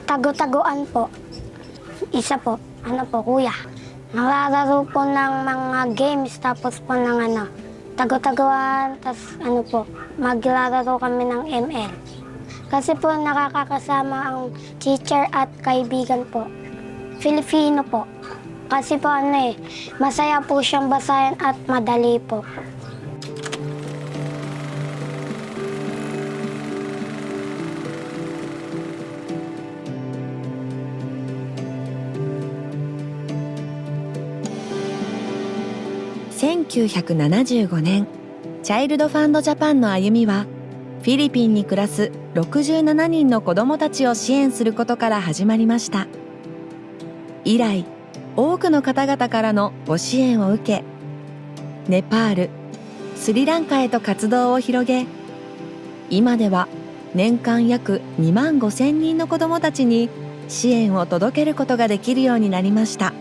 Tago-taguan po. Isa po, kuya. Naglalaro po ng mga games, tapos po ng tago-taguan, tapos maglalaro kami ng ML. Kasi po nakakasama ang teacher at kaibigan po. Filipino po. Kasi po masaya po siyang basahin at madali po.1975年、チャイルドファンドジャパンの歩みは、フィリピンに暮らす67人の子どもたちを支援することから始まりました。以来、多くの方々からのご支援を受け、ネパール、スリランカへと活動を広げ、今では年間約2万5千人の子どもたちに支援を届けることができるようになりました。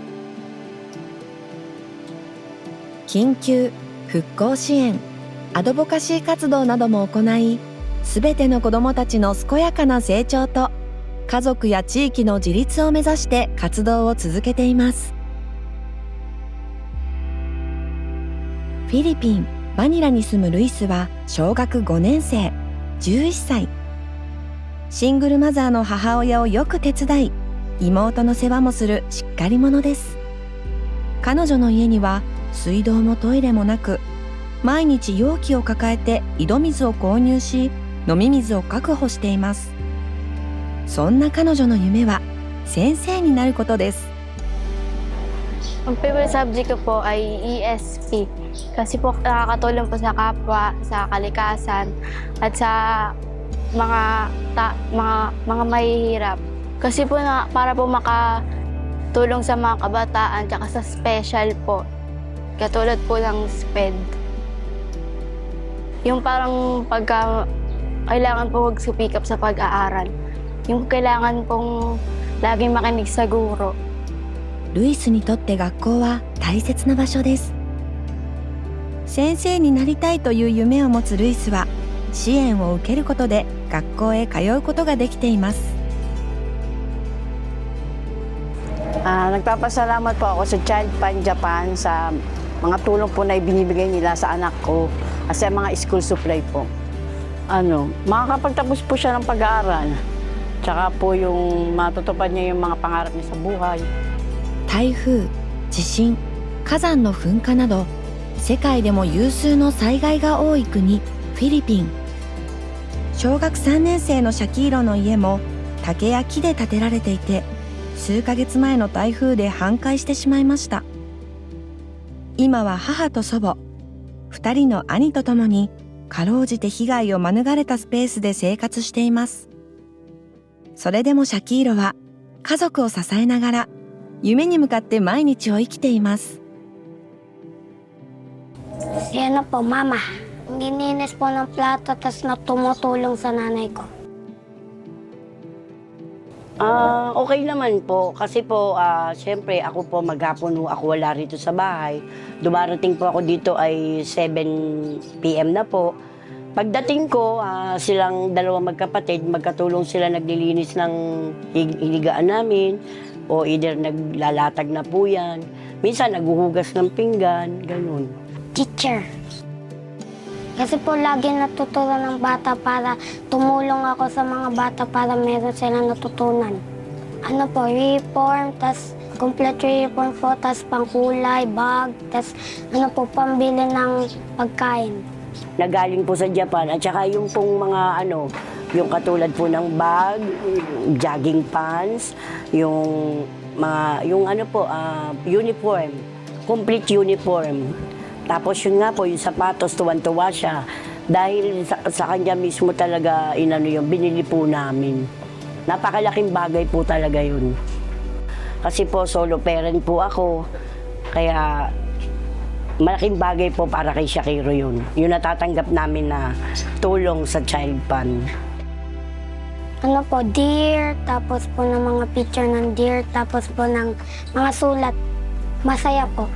緊急、復興支援、アドボカシー活動なども行い、すべての子どもたちの健やかな成長と家族や地域の自立を目指して活動を続けています。フィリピン・マニラに住むルイスは小学5年生、11歳。シングルマザーの母親をよく手伝い、妹の世話もするしっかり者です。彼女の家には水道もトイレもなく、毎日容器を抱えて井戸水を購入し、飲み水を確保しています。そんな彼女の夢は先生になることです。Ang favorite subject ko po ay ESP kasi po nakakatulong po sa kapwa, sa kalikasan at sa mga mahihirap. Kasi po para po makatulong sa mga kabataan at sa special po. Katulad po ng SPED. Yung parang kailangan po mag-speak up sa pag-aaral. Yung kailangan pong laging makinig sa guro. ルイスにとって学校は大切な場所です。先生になりたいという夢を持つルイスは、支援を受けることで学校へ通うことができています。Nagpapasalamat po ako sa Child Fund Japan sa mga tulong po na ibinibigay nila sa anak ko at sa mga school supply po. Makakapagtapos po siya ng pag-aaral. Tsaka po yung matutupad niya yung mga pangarap niya sa buhay. 台風、地震、火山の噴火など、世界でも有数の災害が多い国、フィリピン。小学3年生のシャキーロの家も竹や木で建てられていて、数ヶ月前の台風で半壊してしまいました。今は母と祖母、2人の兄と共にかろうじて被害を免れたスペースで生活しています。それでもシャキーロは家族を支えながら夢に向かって毎日を生きています。Yan po, mama. Gininis po ng plato, tas tumutulong sa nanay ko. Okay naman po. Kasi po, siyempre ako po maghapon ako wala rito sa bahay. Dumarating po ako dito ay 7 PM na po. Pagdating ko, silang dalawang magkapatid, magkatulong sila naglilinis ng hinigaan namin. O either naglalatag na po yan. Minsan naghuhugas ng pinggan, ganun. Teacher. Kasi po lagi natuturo ng bata para tumulong ako sa mga bata para meron silang natutunan. Uniform, tas complete uniform po, tas pangkulay, bag, tas pambili ng pagkain. Nagaling po sa Japan at saka yung pong mga yung katulad po ng bag, jogging pants, yung uniform, complete uniform. Tapos yun nga po, yung sapatos, tuwan-tuwa siya. Dahil sa kanya mismo talaga, binili po namin. Napakalaking bagay po talaga yun. Kasi po, solo parent po ako. Kaya, malaking bagay po para kay Shakiro yun. Yung natatanggap namin na tulong sa Child Fund. Deer, tapos po ng mga picture ng deer, tapos po ng mga sulat. Masaya po.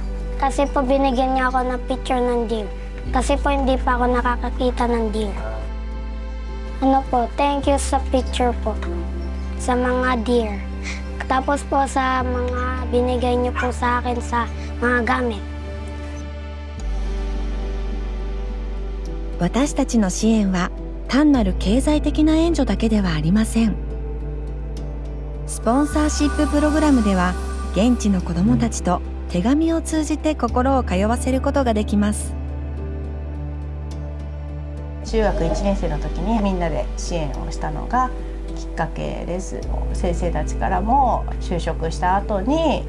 Kasi po binigyan niya ako ng picture ng deer. Kasi po hindi pa ako nakakakita ng deer. Thank you sa picture po. sa mga deer. Tapos po sa mga binigay niyo po sa akin sa mga gamit. 私たちの支援は単なる経済的な援助だけではありません。スポンサーシッププログラムでは現地の子どもたちと手紙を通じて心を通わせることができます。中学1年生の時にみんなで支援をしたのがきっかけです。先生たちからも就職した後に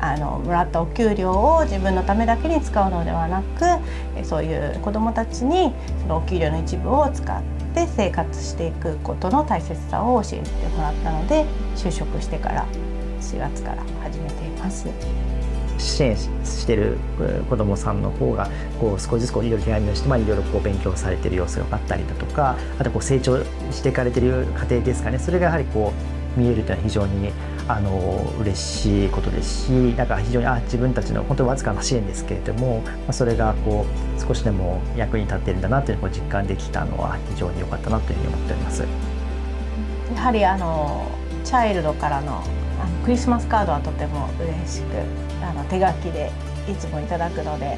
もらったお給料を自分のためだけに使うのではなく、そういう子どもたちにそのお給料の一部を使って生活していくことの大切さを教えてもらったので、就職してから4月から始めています。支援してる子どもさんの方がこう少しずついろいろ手紙をして、いろいろ勉強されてる様子があったりだとか、あと成長していかれてる過程ですかね、それがやはり見えるというのは非常に嬉しいことですし、なんか非常に自分たちの本当にわずかな支援ですけれども、それが少しでも役に立っているんだなというのを実感できたのは非常に良かったなというふうに思っております。やはりチャイルドからのクリスマスカードはとても嬉しく、手書きでいつもいただくので、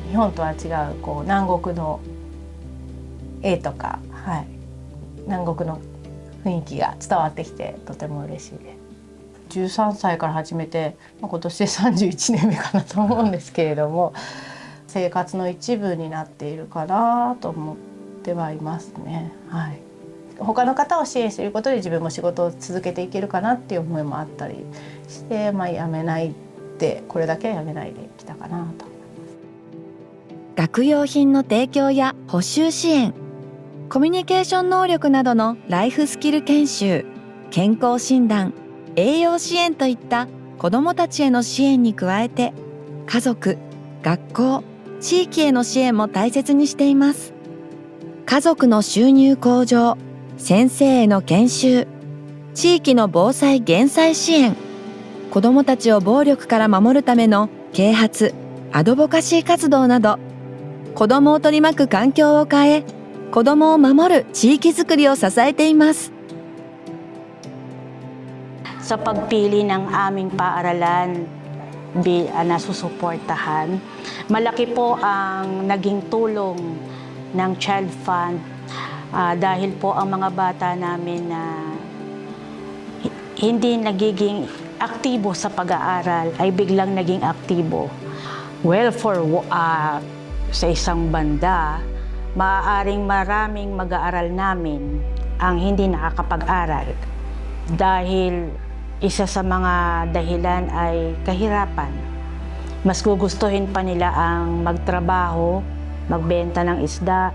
日本とは違う南国の絵とか、南国の雰囲気が伝わってきてとても嬉しいです。13歳から始めて、今年で31年目かなと思うんですけれども、生活の一部になっているかなと思ってはいますね。他の方を支援することで自分も仕事を続けていけるかなっていう思いもあったりして、やめないってこれだけはやめないできたかなと。学用品の提供や補習支援、コミュニケーション能力などのライフスキル研修、健康診断、栄養支援といった子どもたちへの支援に加えて、家族、学校、地域への支援も大切にしています。家族の収入向上、先生への研修、地域の防災減災支援、子どもたちを暴力から守るための啓発、アドボカシー活動など、子どもを取り巻く環境を変え、子どもを守る地域づくりを支えています。Sa pagpili ng aming paaralan na susuportahan, malaki po ang naging tulong ng Child Fund dahil po ang mga bata namin na hindi nagiging aktibo sa pag-aaral ay biglang naging aktibo. Well, sa isang banda, maaaring maraming mag-aaral namin ang hindi nakakapag-aral dahil isa sa mga dahilan ay kahirapan. Mas gugustuhin pa nila ang magtrabaho, magbenta ng isda,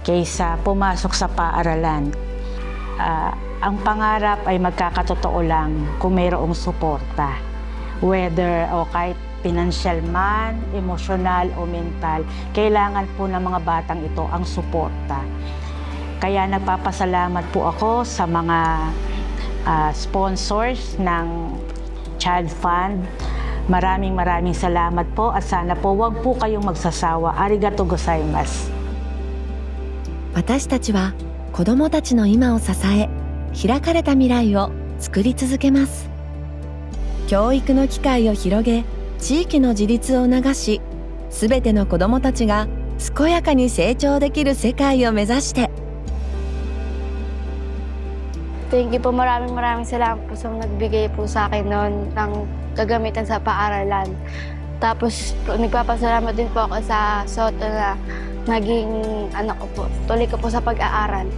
kaysa pumasok sa paaralan. Ang pangarap ay magkakatotoo lang kung mayroong suporta. Whether o kahit financial man, emosyonal o mental, kailangan po ng mga batang ito ang suporta. Kaya nagpapasalamat po ako sa mga sponsors ng Child Fund. Maraming salamat po at sana po wag po kayong magsasawa. Arigatou gozaimasu. 私たちは子どもたちの今を支え、開かれた未来を作り続けます。教育の機会を広げ、地域の自立を促し、すべての子どもたちが健やかに成長できる世界を目指して。Thank you po, maraming salamat po sa nagbigay po sa akin noon ng gagamitan sa paaralan. Tapos nagpapasalamat din po ako sa SOTO na naging tuloy ko po sa pag-aaral.